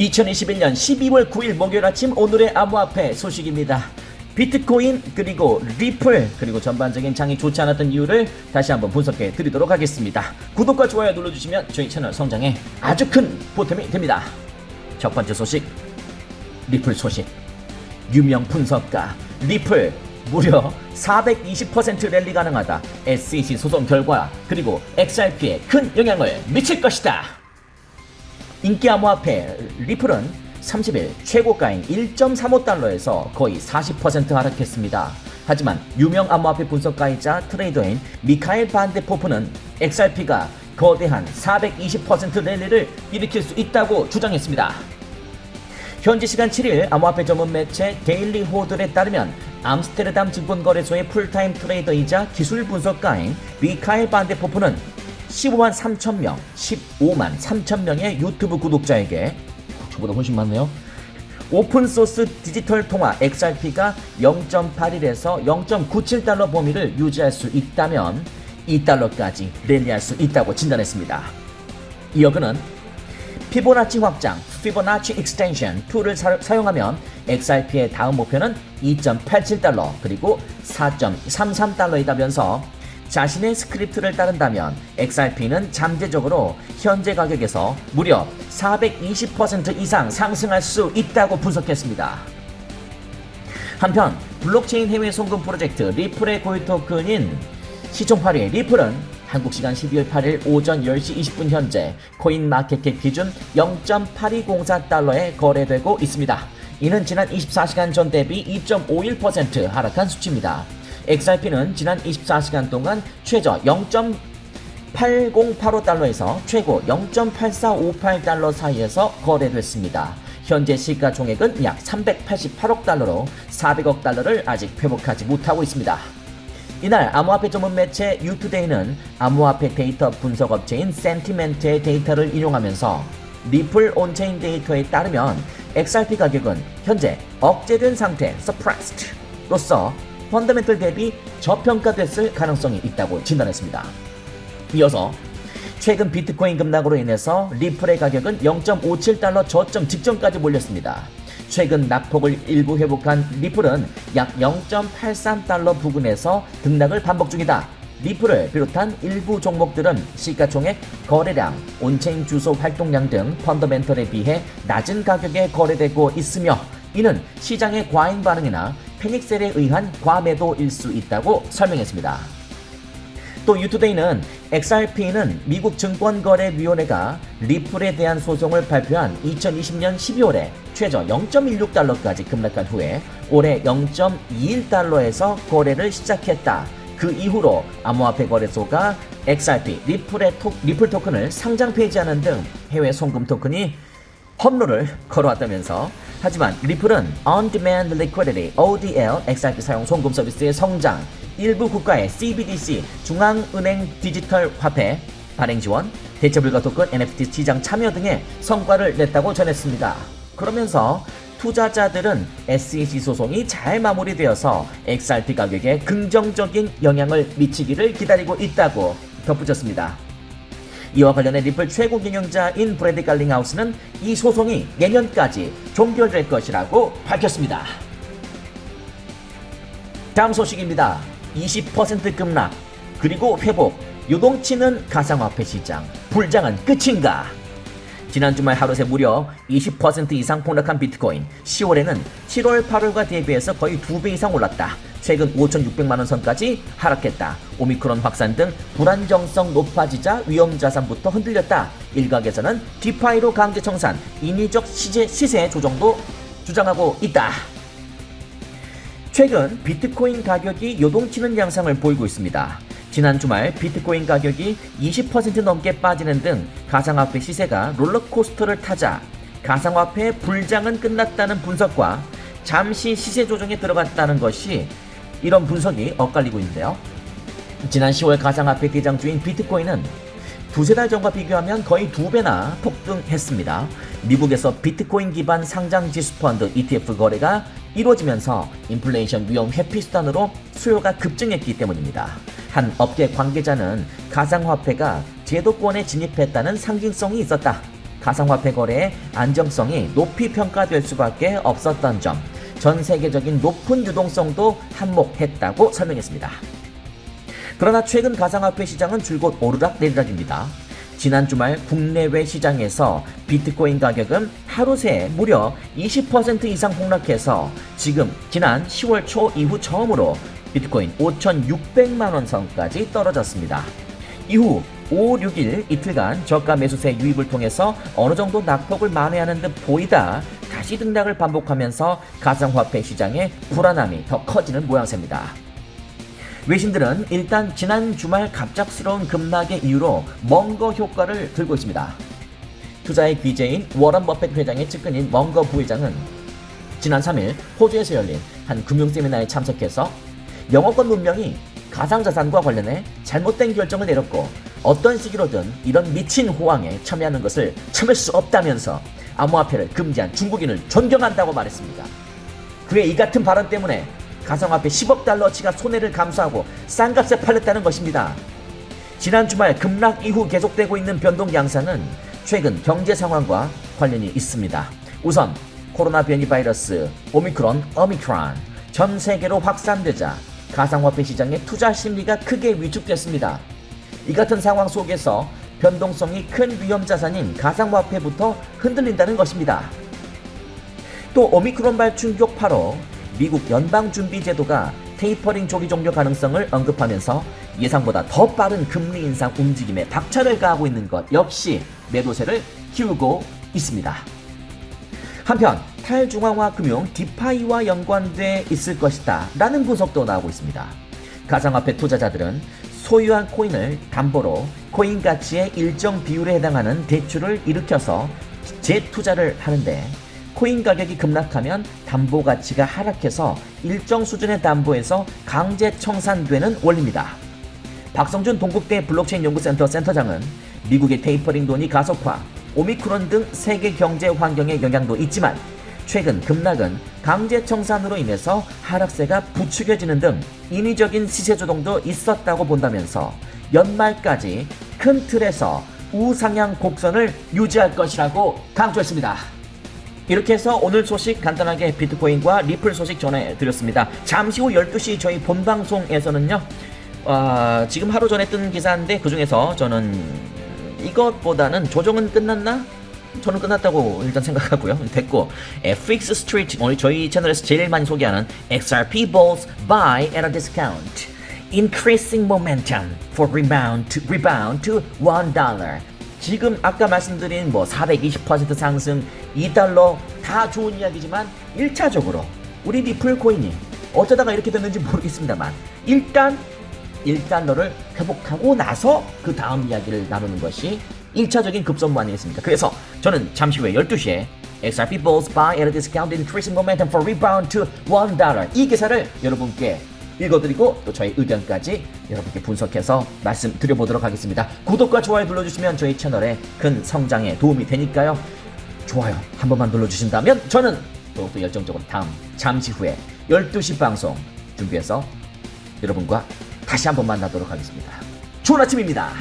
2021년 12월 9일 목요일 아침 오늘의 암호화폐 소식입니다. 비트코인 그리고 리플 그리고 전반적인 장이 좋지 않았던 이유를 다시 한번 분석해 드리도록 하겠습니다. 구독과 좋아요 눌러주시면 저희 채널 성장에 아주 큰 보탬이 됩니다. 첫 번째 소식, 리플 소식. 유명 분석가 리플 무려 420% 랠리 가능하다. SEC 소송 결과 그리고 XRP에 큰 영향을 미칠 것이다. 인기 암호화폐 리플은 30일 최고가인 1.35달러에서 거의 40% 하락했습니다. 하지만 유명 암호화폐 분석가이자 트레이더인 미카엘 반데포프는 XRP가 거대한 420% 랠리를 일으킬 수 있다고 주장했습니다. 현지 시간 7일 암호화폐 전문 매체 데일리 호들에 따르면 암스테르담 증권거래소의 풀타임 트레이더이자 기술 분석가인 미카엘 반데포프는 15만 3천명, 15만 3천명의 유튜브 구독자에게 저보다 훨씬 많네요. 오픈소스 디지털 통화 XRP가 0.81에서 0.97달러 범위를 유지할 수 있다면 2달러까지 랠리할 수 있다고 진단했습니다. 이어 그는 피보나치 확장, 피보나치 익스텐션 2를 사용하면 XRP의 다음 목표는 2.87달러 그리고 4.33달러이다면서 자신의 스크립트를 따른다면 XRP는 잠재적으로 현재 가격에서 무려 420% 이상 상승할 수 있다고 분석했습니다. 한편 블록체인 해외 송금 프로젝트 리플의 고유 토큰인 시총 8위 리플은 한국시간 12월 8일 오전 10시 20분 현재 코인마켓캡 기준 0.8204달러에 거래되고 있습니다. 이는 지난 24시간 전 대비 2.51% 하락한 수치입니다. XRP는 지난 24시간 동안 최저 0.8085달러에서 최고 0.8458달러 사이에서 거래됐습니다. 현재 시가총액은 약 388억 달러로 400억 달러를 아직 회복하지 못하고 있습니다. 이날 암호화폐 전문 매체 유투데이는 암호화폐 데이터 분석 업체인 센티멘트의 데이터를 인용하면서 리플 온체인 데이터에 따르면 XRP 가격은 현재 억제된 상태 suppressed로서 펀더멘털 대비 저평가됐을 가능성이 있다고 진단했습니다. 이어서 최근 비트코인 급락으로 인해서 리플의 가격은 0.57달러 저점 직전까지 몰렸습니다. 최근 낙폭을 일부 회복한 리플은 약 0.83달러 부근에서 등락을 반복 중이다. 리플을 비롯한 일부 종목들은 시가총액, 거래량, 온체인 주소 활동량 등 펀더멘털에 비해 낮은 가격에 거래되고 있으며 이는 시장의 과잉 반응이나 패닉셀에 의한 과매도일 수 있다고 설명했습니다. 또 유투데이는 XRP는 미국 증권거래위원회가 리플에 대한 소송을 발표한 2020년 12월에 최저 0.16달러까지 급락한 후에 올해 0.21달러에서 거래를 시작했다. 그 이후로 암호화폐 거래소가 XRP, 리플 토큰을 상장 폐지하는 등 해외 송금 토큰이 험로를 걸어왔다면서 하지만 리플은 On-Demand Liquidity (ODL) XRP 사용 송금 서비스의 성장, 일부 국가의 CBDC 중앙은행 디지털 화폐 발행 지원, 대체불가 토큰 NFT 시장 참여 등의 성과를 냈다고 전했습니다. 그러면서 투자자들은 SEC 소송이 잘 마무리되어서 XRP 가격에 긍정적인 영향을 미치기를 기다리고 있다고 덧붙였습니다. 이와 관련해 리플 최고 경영자인 브래드 갈링하우스는 이 소송이 내년까지 종결될 것이라고 밝혔습니다. 다음 소식입니다. 20% 급락 그리고 회복, 요동치는 가상화폐 시장, 불장은 끝인가? 지난 주말 하루 새 무려 20% 이상 폭락한 비트코인, 10월에는 7월 8월과 대비해서 거의 2배 이상 올랐다. 최근 5,600만원 선까지 하락했다. 오미크론 확산 등 불안정성 높아지자 위험자산부터 흔들렸다. 일각에서는 디파이로 강제 청산, 인위적 시세 조정도 주장하고 있다. 최근 비트코인 가격이 요동치는 양상을 보이고 있습니다. 지난 주말 비트코인 가격이 20% 넘게 빠지는 등 가상화폐 시세가 롤러코스터를 타자 가상화폐의 불장은 끝났다는 분석과 잠시 시세 조정에 들어갔다는 것이 이런 분석이 엇갈리고 있는데요. 지난 10월 가상화폐 대장주인 비트코인은 두세 달 전과 비교하면 거의 2배나 폭등했습니다. 미국에서 비트코인 기반 상장 지수 펀드 ETF 거래가 이루어지면서 인플레이션 위험 회피 수단으로 수요가 급증했기 때문입니다. 한 업계 관계자는 가상화폐가 제도권에 진입했다는 상징성이 있었다. 가상화폐 거래의 안정성이 높이 평가될 수밖에 없었던 점, 전 세계적인 높은 유동성도 한몫했다고 설명했습니다. 그러나 최근 가상화폐 시장은 줄곧 오르락내리락입니다. 지난 주말 국내외 시장에서 비트코인 가격은 하루 새에 무려 20% 이상 폭락해서 지난 10월 초 이후 처음으로 비트코인 5,600만 원 선까지 떨어졌습니다. 이후 5, 6일 이틀간 저가 매수세 유입을 통해서 어느 정도 낙폭을 만회하는 듯 보이다 다시 등락을 반복하면서 가상화폐 시장의 불안함이 더 커지는 모양새입니다. 외신들은 일단 지난 주말 갑작스러운 급락의 이유로 멍거 효과를 들고 있습니다. 투자의 귀재인 워런 버핏 회장의 측근인 멍거 부회장은 지난 3일 호주에서 열린 한 금융세미나에 참석해서 영어권 문명이 가상자산과 관련해 잘못된 결정을 내렸고 어떤 시기로든 이런 미친 호황에 참여하는 것을 참을 수 없다면서 암호화폐를 금지한 중국인을 존경한다고 말했습니다. 그의 이 같은 발언 때문에 가상화폐 10억 달러치가 손해를 감수하고 싼값에 팔렸다는 것입니다. 지난 주말 급락 이후 계속되고 있는 변동 양상은 최근 경제 상황과 관련이 있습니다. 우선 코로나 변이 바이러스 오미크론 전 세계로 확산되자 가상화폐 시장의 투자 심리가 크게 위축됐습니다. 이 같은 상황 속에서 변동성이 큰 위험 자산인 가상화폐부터 흔들린다는 것입니다. 또 오미크론 발충 효과로 미국 연방준비제도가 테이퍼링 조기 종료 가능성을 언급하면서 예상보다 더 빠른 금리 인상 움직임에 박차를 가하고 있는 것 역시 매도세를 키우고 있습니다. 한편 탈중앙화 금융 디파이와 연관돼 있을 것이다 라는 분석도 나오고 있습니다. 가상화폐 투자자들은 소유한 코인을 담보로 코인 가치의 일정 비율에 해당하는 대출을 일으켜서 재투자를 하는데 코인 가격이 급락하면 담보 가치가 하락해서 일정 수준의 담보에서 강제 청산되는 원리입니다. 박성준 동국대 블록체인 연구센터 센터장은 미국의 테이퍼링 돈이 가속화, 오미크론 등 세계 경제 환경에 영향도 있지만 최근 급락은 강제 청산으로 인해서 하락세가 부추겨지는 등 인위적인 시세 조동도 있었다고 본다면서 연말까지 큰 틀에서 우상향 곡선을 유지할 것이라고 강조했습니다. 이렇게 해서 오늘 소식 간단하게 비트코인과 리플 소식 전해드렸습니다. 잠시 후 12시 저희 본방송에서는요 지금 하루 전에 뜬 기사인데 그 중에서 저는 이것보다는 조정은 끝났나? 저는 끝났다고 일단 생각하고요. 됐고 FX 스트리트 오늘 저희 채널에서 제일 많이 소개하는 XRP Bulls Buy at a Discount Increasing Momentum for Rebound to $1 지금 아까 말씀드린 420% 상승 2달러 다 좋은 이야기지만 1차적으로 우리 리플 코인이 어쩌다가 이렇게 됐는지 모르겠습니다만 일단 1달러를 회복하고 나서 그 다음 이야기를 나누는 것이 1차적인 급선무 아니겠습니까? 그래서 저는 잠시 후에 12시에 XRP Bulls Buy at a Discount Increasing Momentum for Rebound to $1 이 기사를 여러분께 읽어드리고 또 저희 의견까지 여러분께 분석해서 말씀드려보도록 하겠습니다. 구독과 좋아요 눌러주시면 저희 채널의 큰 성장에 도움이 되니까요. 좋아요 한 번만 눌러주신다면 저는 더욱더 열정적으로 잠시 후에 12시 방송 준비해서 여러분과 다시 한번 만나도록 하겠습니다. 좋은 아침입니다.